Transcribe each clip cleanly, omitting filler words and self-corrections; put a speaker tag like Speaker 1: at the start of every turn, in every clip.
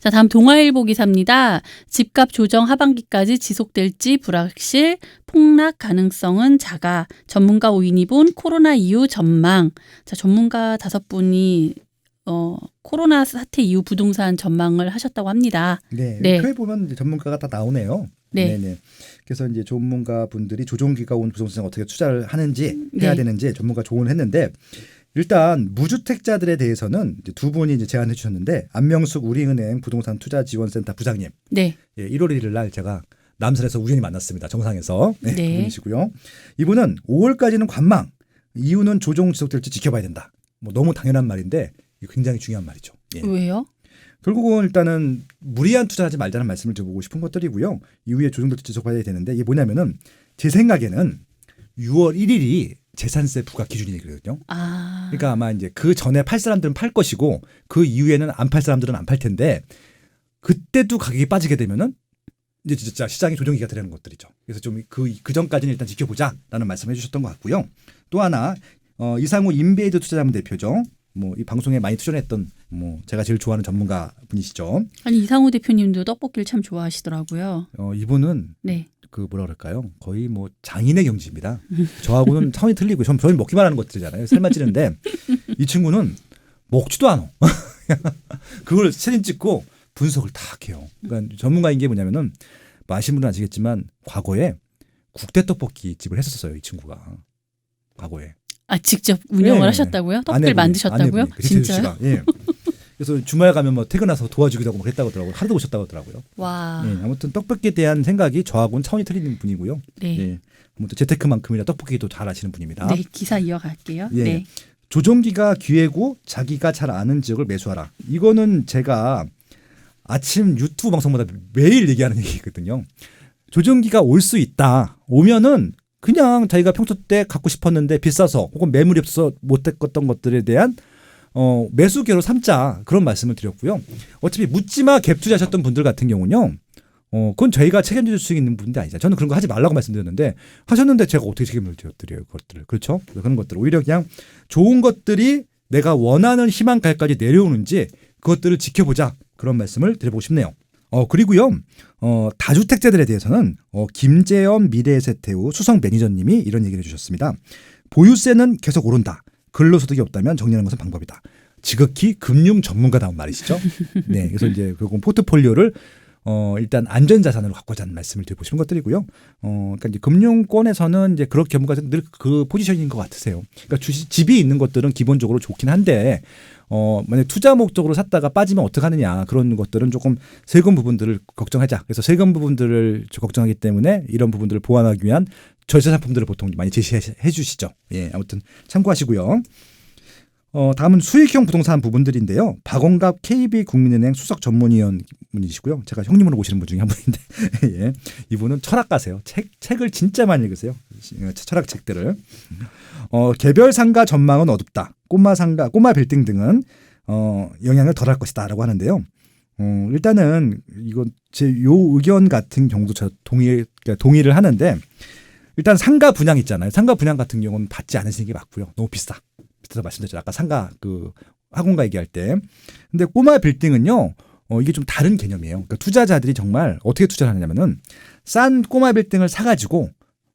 Speaker 1: 자, 다음 동아일보 기사입니다. 집값 조정 하반기까지 지속될지 불확실, 폭락 가능성은 작아. 전문가 5인이 본 코로나 이후 전망. 자, 전문가 5분이 코로나 사태 이후 부동산 전망을 하셨다고 합니다.
Speaker 2: 네.
Speaker 1: 네.
Speaker 2: 표에 보면 이제 전문가가 다 나오네요.
Speaker 1: 네.
Speaker 2: 네네. 그래서 이제 전문가 분들이 조정기가 온 부동산에 어떻게 투자를 하는지 해야
Speaker 1: 네.
Speaker 2: 되는지 전문가 조언을 했는데 일단 무주택자들에 대해서는 이제 두 분이 이제 제안해 주셨는데 안명숙 우리은행 부동산 투자지원센터 부장님.
Speaker 1: 네.
Speaker 2: 예, 1월 1일 날 제가 남산에서 우연히 만났습니다. 정상에서. 네.
Speaker 1: 네.
Speaker 2: 그분이시고요. 이분은 5월까지는 관망, 이후는 조정 지속될지 지켜봐야 된다. 뭐 너무 당연한 말인데 이거 굉장히 중요한 말이죠. 예.
Speaker 1: 왜요?
Speaker 2: 결국은 일단은 무리한 투자하지 말자는 말씀을 드리고 싶은 것들이고요. 이후에 조정될지 지속해야 되는데 이게 뭐냐면은 제 생각에는 6월 1일이 재산세 부과 기준이거든요.
Speaker 1: 아.
Speaker 2: 그러니까 아마 이제 그 전에 팔 사람들은 팔 것이고 그 이후에는 안 팔 사람들은 안 팔 텐데 그때도 가격이 빠지게 되면은 이제 진짜 시장이 조정기가 되는 것들이죠. 그래서 좀 그 전까지는 일단 지켜보자라는 말씀을 해주셨던 것 같고요. 또 하나 이상우 인베이드 투자자문 대표죠. 뭐 이 방송에 많이 출연했던 뭐 제가 제일 좋아하는 전문가 분이시죠.
Speaker 1: 아니 이상우 대표님도 떡볶이를 참 좋아하시더라고요.
Speaker 2: 이분은
Speaker 1: 네.
Speaker 2: 그 뭐라 그럴까요? 거의 뭐 장인의 경지입니다. 저하고는 차원이 틀리고 저는 먹기만 하는 것들이잖아요. 살만 찌는데 이 친구는 먹지도 않아. 그걸 사진 찍고 분석을 다 해요. 그러니까 전문가인 게 뭐냐면은 뭐 아시는 분은 아시겠지만 과거에 국대 떡볶이 집을 했었어요. 이 친구가 과거에.
Speaker 1: 아 직접 운영을
Speaker 2: 네.
Speaker 1: 하셨다고요? 떡볶이를 만드셨다고요?
Speaker 2: 아내분이, 그
Speaker 1: 진짜요?
Speaker 2: 씨가. 예. 그래서 주말 가면 뭐 퇴근해서 도와주기도 하고 그랬다고 하더라고요. 하루도 오셨다고 하더라고요.
Speaker 1: 와.
Speaker 2: 예, 아무튼 떡볶이에 대한 생각이 저하고는 차원이 틀리는 분이고요.
Speaker 1: 네.
Speaker 2: 예, 아무튼 재테크만큼이나 떡볶이도 잘 아시는 분입니다.
Speaker 1: 네, 기사 이어갈게요.
Speaker 2: 예.
Speaker 1: 네.
Speaker 2: 조정기가 기회고 자기가 잘 아는 지역을 매수하라. 이거는 제가 아침 유튜브 방송마다 매일 얘기하는 얘기거든요. 조정기가 올 수 있다. 오면은 그냥 자기가 평소 때 갖고 싶었는데 비싸서 혹은 매물이 없어서 못 했던 것들에 대한 매수계로 삼자 그런 말씀을 드렸고요. 어차피 묻지마 갭 투자하셨던 분들 같은 경우는요. 그건 저희가 책임질 수 있는 분이 아니죠. 저는 그런 거 하지 말라고 말씀드렸는데 하셨는데 제가 어떻게 책임을 드려요. 그것들을. 그렇죠? 그런 것들 오히려 그냥 좋은 것들이 내가 원하는 희망가까지 내려오는지 그것들을 지켜보자. 그런 말씀을 드려보고 싶네요. 그리고요. 다주택자들에 대해서는 김재현 미래에셋태우 수석 매니저님이 이런 얘기를 해주셨습니다. 보유세는 계속 오른다. 근로소득이 없다면 정리하는 것은 방법이다. 지극히 금융 전문가다운 말이시죠. 네, 그래서 이제 결국 포트폴리오를 일단 안전자산으로 갖고 자는 말씀을 드리고 싶은 것들이고요. 그러니까 이제 금융권에서는 이제 그렇게 뭔가 늘 그 포지션인 것 같으세요. 그러니까 집이 있는 것들은 기본적으로 좋긴 한데 만약 투자 목적으로 샀다가 빠지면 어떡하느냐 그런 것들은 조금 세금 부분들을 걱정하자. 그래서 세금 부분들을 걱정하기 때문에 이런 부분들을 보완하기 위한 절세 상품들을 보통 많이 제시해 주시죠. 예, 아무튼 참고하시고요. 다음은 수익형 부동산 부분들인데요. 박원갑 KB국민은행 수석 전문위원 분이시고요. 제가 형님으로 보시는 분 중에 한 분인데 예. 이분은 철학가세요. 책을 진짜 많이 읽으세요. 철학 책들을. 개별 상가 전망은 어둡다. 꼬마 빌딩 등은 영향을 덜할 것이다라고 하는데요. 일단은 이건 제 요 의견 같은 경우도 저 동의를 하는데 일단 상가 분양 있잖아요. 상가 분양 같은 경우는 받지 않으시는 게 맞고요. 너무 비싸서 말씀드렸죠. 아까 상가 학원가 얘기할 때. 근데 꼬마 빌딩은요. 이게 좀 다른 개념이에요. 그러니까 투자자들이 정말 어떻게 투자를 하냐면은 싼 꼬마 빌딩을 사가지고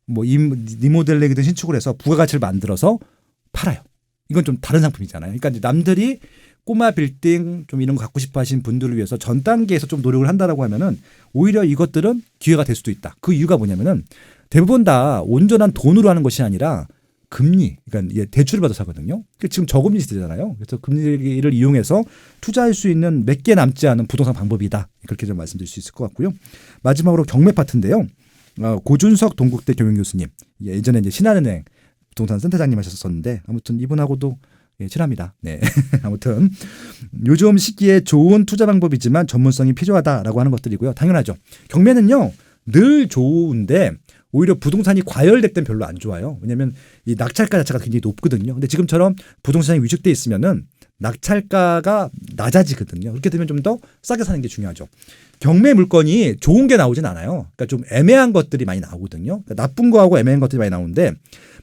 Speaker 2: 뭐 리모델링이든 신축을 해서 부가가치를 만들어서 팔아요. 이건 좀 다른 상품이잖아요. 그러니까 이제 남들이 꼬마 빌딩 좀 이런 거 갖고 싶어 하시는 분들을 위해서 전 단계에서 좀 노력을 한다라고 하면은 오히려 이것들은 기회가 될 수도 있다. 그 이유가 뭐냐면은 대부분 다 온전한 돈으로 하는 것이 아니라 금리, 그러니까 대출을 받아서 하거든요. 지금 저금리 시대잖아요. 그래서 금리를 이용해서 투자할 수 있는 몇 개 남지 않은 부동산 방법이다. 그렇게 좀 말씀드릴 수 있을 것 같고요. 마지막으로 경매 파트인데요. 고준석 동국대 교육교수님, 예전에 이제 신한은행 부동산 센터장님 하셨었는데 아무튼 이분하고도 친합니다. 네. 아무튼 요즘 시기에 좋은 투자 방법이지만 전문성이 필요하다라고 하는 것들이고요. 당연하죠. 경매는요 늘 좋은데 오히려 부동산이 과열될 땐 별로 안 좋아요. 왜냐하면 이 낙찰가 자체가 굉장히 높거든요. 근데 지금처럼 부동산이 위축돼 있으면은 낙찰가가 낮아지거든요. 그렇게 되면 좀 더 싸게 사는 게 중요하죠. 경매 물건이 좋은 게 나오진 않아요. 그러니까 좀 애매한 것들이 많이 나오거든요. 그러니까 나쁜 거하고 애매한 것들이 많이 나오는데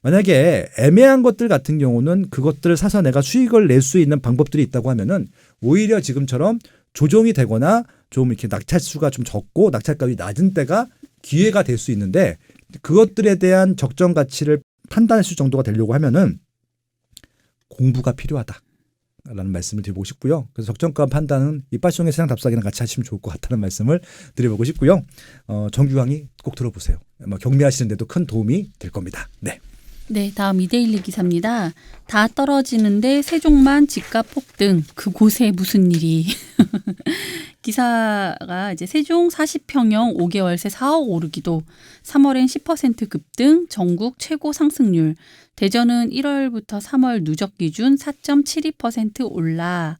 Speaker 2: 만약에 애매한 것들 같은 경우는 그것들을 사서 내가 수익을 낼 수 있는 방법들이 있다고 하면은 오히려 지금처럼 조정이 되거나 좀 이렇게 낙찰 수가 좀 적고 낙찰값이 낮은 때가 기회가 될 수 있는데 그것들에 대한 적정 가치를 판단할 수 정도가 되려고 하면은 공부가 필요하다라는 말씀을 드리고 싶고요. 그래서 적정가 판단은 이빨송의 세상 답사기랑 같이 하시면 좋을 것 같다는 말씀을 드려보고 싶고요. 정규 강의 꼭 들어보세요. 경매하시는데도 큰 도움이 될 겁니다. 네.
Speaker 1: 네, 다음 이데일리 기사입니다. 다 떨어지는데 세종만 집값 폭등. 그곳에 무슨 일이. 기사가 이제 세종 40평형 5개월새 4억 오르기도 3월엔 10% 급등 전국 최고 상승률. 대전은 1월부터 3월 누적 기준 4.72% 올라.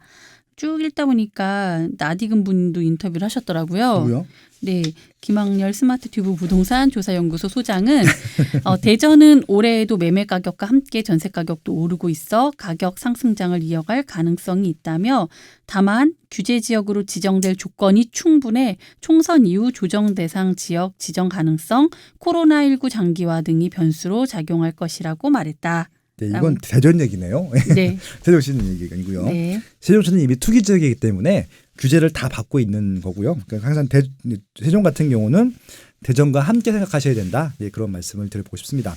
Speaker 1: 쭉 읽다 보니까 나디금 분도 인터뷰를 하셨더라고요.
Speaker 2: 누구요?
Speaker 1: 네, 김학렬 스마트튜브 부동산 조사연구소 소장은 대전은 올해에도 매매 가격과 함께 전세 가격도 오르고 있어 가격 상승장을 이어갈 가능성이 있다며 다만 규제 지역으로 지정될 조건이 충분해 총선 이후 조정 대상 지역 지정 가능성, 코로나19 장기화 등이 변수로 작용할 것이라고 말했다.
Speaker 2: 네, 이건 대전 얘기네요.
Speaker 1: 네.
Speaker 2: 세종시는 얘기가 아니고요.
Speaker 1: 네.
Speaker 2: 세종시는 이미 투기 지역이기 때문에 규제를 다 받고 있는 거고요. 그러니까 항상 세종 같은 경우는 대전과 함께 생각하셔야 된다. 예, 그런 말씀을 드려보고 싶습니다.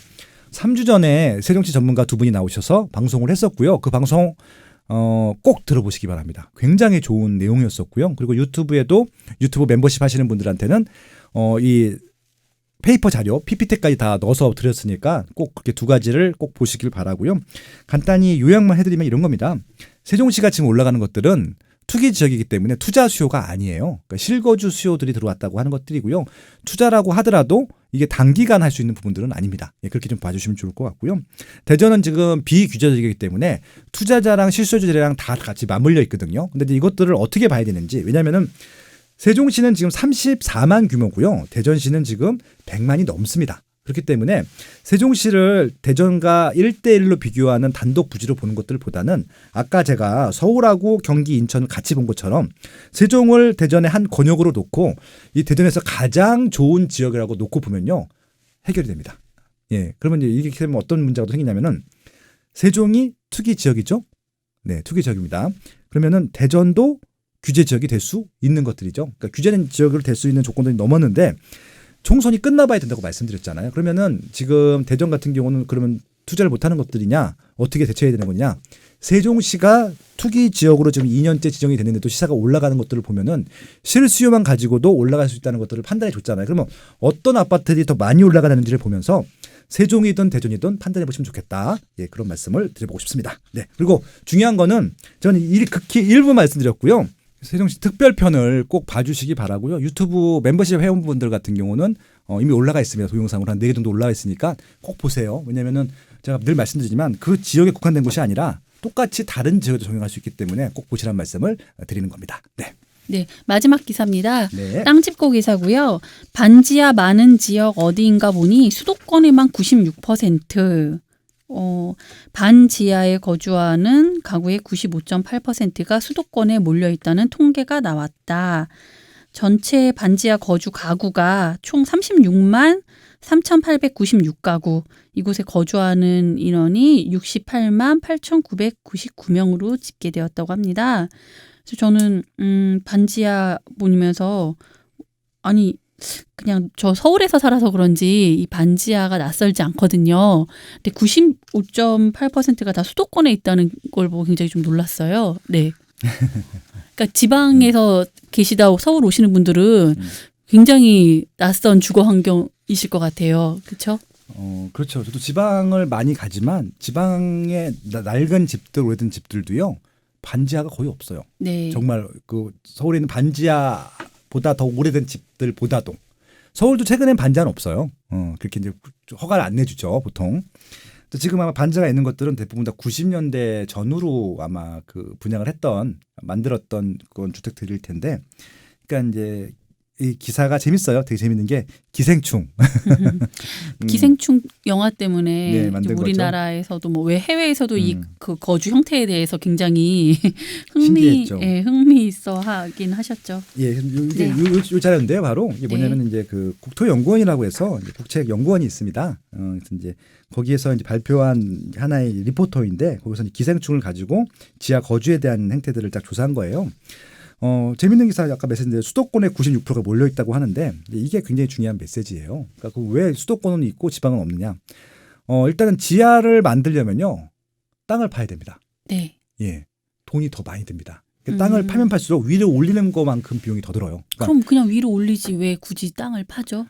Speaker 2: 3주 전에 세종시 전문가 두 분이 나오셔서 방송을 했었고요. 그 방송 꼭 들어보시기 바랍니다. 굉장히 좋은 내용이었었고요. 그리고 유튜브 멤버십 하시는 분들한테는 이 페이퍼 자료, PPT까지 다 넣어서 드렸으니까 꼭 그렇게 두 가지를 꼭 보시길 바라고요. 간단히 요약만 해드리면 이런 겁니다. 세종시가 지금 올라가는 것들은 투기 지역이기 때문에 투자 수요가 아니에요. 그러니까 실거주 수요들이 들어왔다고 하는 것들이고요. 투자라고 하더라도 이게 단기간 할 수 있는 부분들은 아닙니다. 예, 그렇게 좀 봐주시면 좋을 것 같고요. 대전은 지금 비규제 지역이기 때문에 투자자랑 실소유자랑 다 같이 맞물려 있거든요. 근데 이것들을 어떻게 봐야 되는지, 왜냐하면은 세종시는 지금 34만 규모고요. 대전시는 지금 100만이 넘습니다. 그렇기 때문에 세종시를 대전과 1대1로 비교하는 단독 부지로 보는 것들보다는 아까 제가 서울하고 경기, 인천을 같이 본 것처럼 세종을 대전의 한 권역으로 놓고 이 대전에서 가장 좋은 지역이라고 놓고 보면요. 해결이 됩니다. 예. 그러면 이제 이게 되면 어떤 문제가 생기냐면은 세종이 투기 지역이죠. 네, 투기 지역입니다. 그러면은 대전도 규제 지역이 될 수 있는 것들이죠. 그러니까 규제된 지역으로 될 수 있는 조건들이 넘었는데 총선이 끝나봐야 된다고 말씀드렸잖아요. 그러면은 지금 대전 같은 경우는 그러면 투자를 못하는 것들이냐, 어떻게 대처해야 되는 거냐. 세종시가 투기 지역으로 지금 2년째 지정이 됐는데도 시세가 올라가는 것들을 보면은 실수요만 가지고도 올라갈 수 있다는 것들을 판단해 줬잖아요. 그러면 어떤 아파트들이 더 많이 올라가는지를 보면서 세종이든 대전이든 판단해 보시면 좋겠다. 예, 그런 말씀을 드려보고 싶습니다. 네. 그리고 중요한 거는 저는 극히 일부 말씀드렸고요. 세종시 특별편을 꼭 봐주시기 바라고요. 유튜브 멤버십 회원분들 같은 경우는 이미 올라가 있습니다. 동영상으로 한 4개 정도 올라가 있으니까 꼭 보세요. 왜냐하면은 제가 늘 말씀드리지만 그 지역에 국한된 것이 아니라 똑같이 다른 지역에도 적용할 수 있기 때문에 꼭 보시라는 말씀을 드리는 겁니다. 네.
Speaker 1: 네, 마지막 기사입니다.
Speaker 2: 네.
Speaker 1: 땅집고 기사고요. 반지하 많은 지역 어디인가 보니 수도권에만 96%. 반지하에 거주하는 가구의 95.8%가 수도권에 몰려 있다는 통계가 나왔다. 전체 반지하 거주 가구가 총 36만 3,896가구. 이곳에 거주하는 인원이 68만 8,999명으로 집계되었다고 합니다. 그래서 저는 반지하 보면서 아니 그냥 저 서울에서 살아서 그런지 이 반지하가 낯설지 않거든요. 근데 95.8%가 다 수도권에 있다는 걸 보고 굉장히 좀 놀랐어요. 네. 그러니까 지방에서 계시다 서울 오시는 분들은 굉장히 낯선 주거 환경이실 것 같아요. 그렇죠?
Speaker 2: 그렇죠. 저도 지방을 많이 가지만 지방의 낡은 집들, 오래된 집들도요. 반지하가 거의 없어요.
Speaker 1: 네.
Speaker 2: 정말 그 서울에 있는 반지하보다 더 오래된 집들보다도 서울도 최근엔 반지하는 없어요. 그렇게 이제 허가를 안 내주죠, 보통. 지금 아마 반지하가 있는 것들은 대부분 다 90년대 전후로 아마 그 분양을 만들었던 그런 주택들일 텐데, 그러니까 이제 이 기사가 재밌어요. 되게 재밌는 게 기생충.
Speaker 1: 기생충 영화 때문에
Speaker 2: 네, 만든
Speaker 1: 이제 우리나라에서도 뭐 왜 해외에서도 이 그 거주 형태에 대해서 굉장히
Speaker 2: 신기했죠.
Speaker 1: 흥미 있어 하긴 하셨죠.
Speaker 2: 예, 이게 요 자료인데요, 바로 이게 뭐냐면 이제 그 국토연구원이라고 해서 이제 국책연구원이 있습니다. 그래서 이제 거기에서 이제 발표한 하나의 리포터인데 거기서 이제 기생충을 가지고 지하 거주에 대한 행태들을 딱 조사한 거예요. 재밌는 기사 아까 메시지인데 수도권에 96%가 몰려 있다고 하는데 이게 굉장히 중요한 메시지예요. 그러니까 왜 수도권은 있고 지방은 없느냐? 일단은 지하를 만들려면요 땅을 파야 됩니다.
Speaker 1: 네.
Speaker 2: 예, 돈이 더 많이 듭니다. 땅을 파면 팔수록 위로 올리는 것만큼 비용이 더 들어요. 그러니까
Speaker 1: 그럼 그냥 위로 올리지 왜 굳이 땅을 파죠?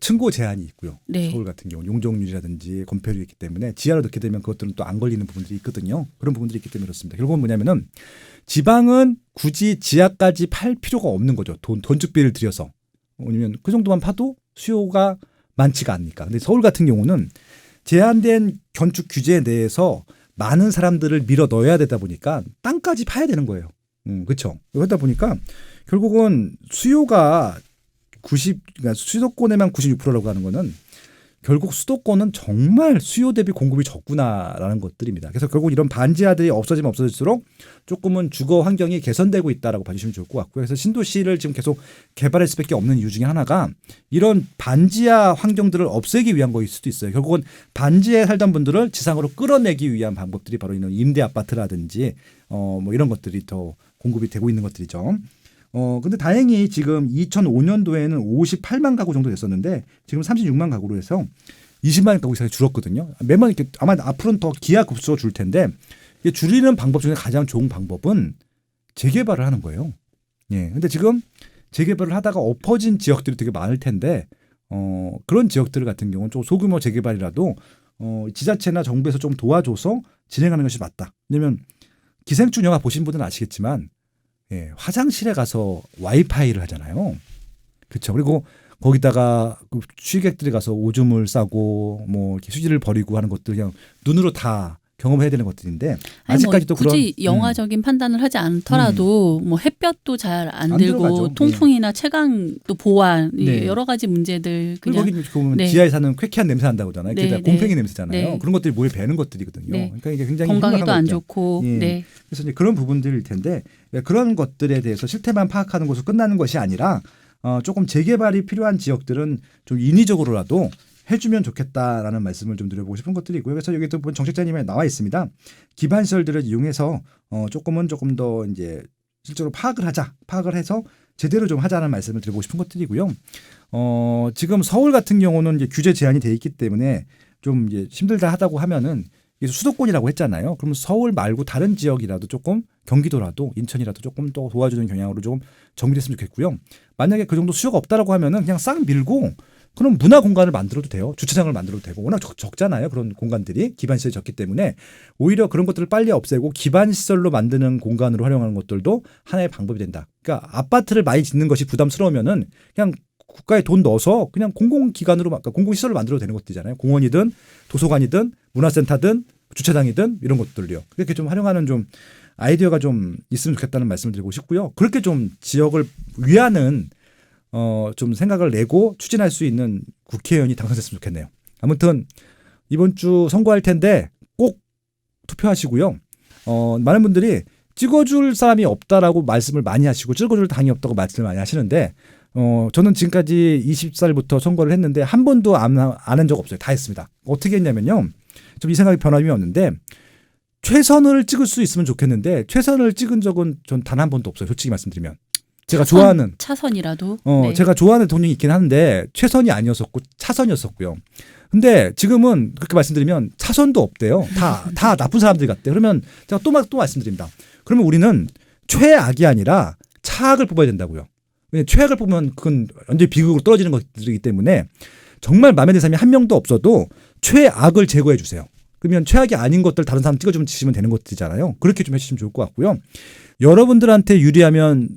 Speaker 2: 층고 제한이 있고요.
Speaker 1: 네.
Speaker 2: 서울 같은 경우 용적률이라든지 건폐율이 있기 때문에 지하로 넣게 되면 그것들은 또 안 걸리는 부분들이 있거든요. 그런 부분들이 있기 때문에 그렇습니다. 결국은 뭐냐면은 지방은 굳이 지하까지 팔 필요가 없는 거죠. 돈축비를 들여서. 왜냐면 그 정도만 파도 수요가 많지가 않으니까. 근데 서울 같은 경우는 제한된 건축 규제 내에서 많은 사람들을 밀어 넣어야 되다 보니까 땅까지 파야 되는 거예요. 그렇죠. 그러다 보니까 결국은 수요가 그러니까 수도권에만 96%라고 하는 거는 결국 수도권은 정말 수요 대비 공급이 적구나라는 것들입니다. 그래서 결국 이런 반지하들이 없어지면 없어질수록 조금은 주거 환경이 개선되고 있다라고 봐주시면 좋을 것 같고요. 그래서 신도시를 지금 계속 개발할 수밖에 없는 이유 중에 하나가 이런 반지하 환경들을 없애기 위한 거일 수도 있어요. 결국은 반지하에 살던 분들을 지상으로 끌어내기 위한 방법들이 바로 이런 임대 아파트라든지 뭐 이런 것들이 더 공급이 되고 있는 것들이죠. 근데 다행히 지금 2005년도에는 58만 가구 정도 됐었는데 지금 36만 가구로 해서 20만 가구 이상이 줄었거든요. 매번 이렇게 아마 앞으로는 더 기하급수로 줄 텐데 이게 줄이는 방법 중에 가장 좋은 방법은 재개발을 하는 거예요. 예. 근데 지금 재개발을 하다가 엎어진 지역들이 되게 많을 텐데 그런 지역들 같은 경우는 좀 소규모 재개발이라도 지자체나 정부에서 좀 도와줘서 진행하는 것이 맞다. 왜냐면 기생충 영화 보신 분들은 아시겠지만 예, 화장실에 가서 와이파이를 하잖아요. 그렇죠. 그리고 거기다가 그 취객들이 가서 오줌을 싸고 뭐 이렇게 휴지를 버리고 하는 것들 그냥 눈으로 다 경험해야 되는 것들인데 아직까지도
Speaker 1: 뭐 굳이 영화적인 판단을 하지 않더라도 뭐 햇볕도 잘 안 들고
Speaker 2: 들어가죠.
Speaker 1: 통풍이나 채광도 보완
Speaker 2: 네.
Speaker 1: 여러 가지 문제들
Speaker 2: 그리고
Speaker 1: 그냥
Speaker 2: 거기 보면
Speaker 1: 네.
Speaker 2: 지하에 사는 쾌쾌한 냄새 난다고 하잖아요.
Speaker 1: 네,
Speaker 2: 게다가
Speaker 1: 네.
Speaker 2: 곰팡이 냄새잖아요.
Speaker 1: 네.
Speaker 2: 그런 것들이 몸에 배는 것들이거든요.
Speaker 1: 네.
Speaker 2: 그러니까 이게 굉장히
Speaker 1: 건강에도 안
Speaker 2: 심각한 거죠.
Speaker 1: 좋고
Speaker 2: 예.
Speaker 1: 네.
Speaker 2: 그래서 이제 그런 부분들일 텐데 그런 것들에 대해서 실태만 파악하는 것으로 끝나는 것이 아니라 조금 재개발이 필요한 지역들은 좀 인위적으로라도 해주면 좋겠다라는 말씀을 좀 드려보고 싶은 것들이고요. 그래서 여기 또 보면 정책자님에 나와 있습니다. 기반 시설들을 이용해서 조금 더 이제 실제로 파악을 해서 제대로 좀 하자는 말씀을 드려보고 싶은 것들이고요. 지금 서울 같은 경우는 이제 규제 제한이 돼 있기 때문에 좀 이제 힘들다 하다고 하면은 이게 수도권이라고 했잖아요. 그러면 서울 말고 다른 지역이라도 조금 경기도라도 인천이라도 조금 더 도와주는 경향으로 좀 정비됐으면 좋겠고요. 만약에 그 정도 수요가 없다라고 하면은 그냥 싹 밀고 그럼 문화 공간을 만들어도 돼요. 주차장을 만들어도 되고 워낙 적잖아요. 그런 공간들이 기반 시설이 적기 때문에 오히려 그런 것들을 빨리 없애고 기반 시설로 만드는 공간으로 활용하는 것들도 하나의 방법이 된다. 그러니까 아파트를 많이 짓는 것이 부담스러우면은 그냥 국가에 돈 넣어서 그냥 공공기관으로 그러니까 공공시설로 만들어도 되는 것들이잖아요. 공원이든 도서관이든 문화센터든 주차장이든 이런 것들요. 그렇게 좀 활용하는 좀 아이디어가 좀 있으면 좋겠다는 말씀을 드리고 싶고요. 그렇게 좀 지역을 위하는 좀 생각을 내고 추진할 수 있는 국회의원이 당선됐으면 좋겠네요. 아무튼 이번 주 선거할 텐데 꼭 투표하시고요. 많은 분들이 찍어줄 사람이 없다라고 말씀을 많이 하시고 찍어줄 당이 없다고 말씀을 많이 하시는데 저는 지금까지 20살부터 선거를 했는데 안 한 적 없어요. 다 했습니다. 어떻게 했냐면요. 좀 이 생각이 변함이 없는데 최선을 찍을 수 있으면 좋겠는데 최선을 찍은 적은 전 단 한 번도 없어요. 솔직히 말씀드리면. 제가 좋아하는
Speaker 1: 차선이라도
Speaker 2: 네. 제가 좋아하는 대통령이 있긴 한데 최선이 아니었었고 차선이었었고요. 근데 지금은 그렇게 말씀드리면 차선도 없대요. 다 나쁜 사람들 같대요. 그러면 제가 또 말씀드립니다. 그러면 우리는 최악이 아니라 차악을 뽑아야 된다고요. 왜냐하면 최악을 뽑으면 그건 완전히 비극으로 떨어지는 것들이기 때문에 정말 마음에 드는 사람이 한 명도 없어도 최악을 제거해 주세요. 그러면 최악이 아닌 것들 다른 사람 찍어주면 지시면 되는 것들이잖아요. 그렇게 좀 해주시면 좋을 것 같고요. 여러분들한테 유리하면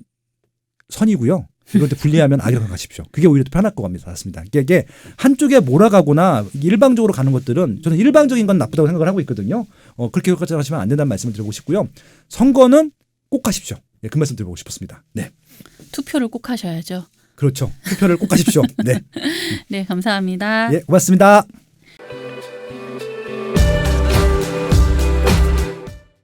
Speaker 2: 선이고요. 이것도 불리하면 악이라고 가십시오. 그게 오히려 더 편할 것 같습니다. 이게 한쪽에 몰아가거나 일방적으로 가는 것들은 저는 일방적인 건 나쁘다고 생각을 하고 있거든요. 그렇게 하시면 안 된다는 말씀을 드리고 싶고요. 선거는 꼭 하십시오. 예, 그 말씀 드리고 싶었습니다. 네.
Speaker 1: 투표를 꼭 하셔야죠.
Speaker 2: 그렇죠. 투표를 꼭 하십시오. 네.
Speaker 1: 네, 감사합니다.
Speaker 2: 예, 고맙습니다.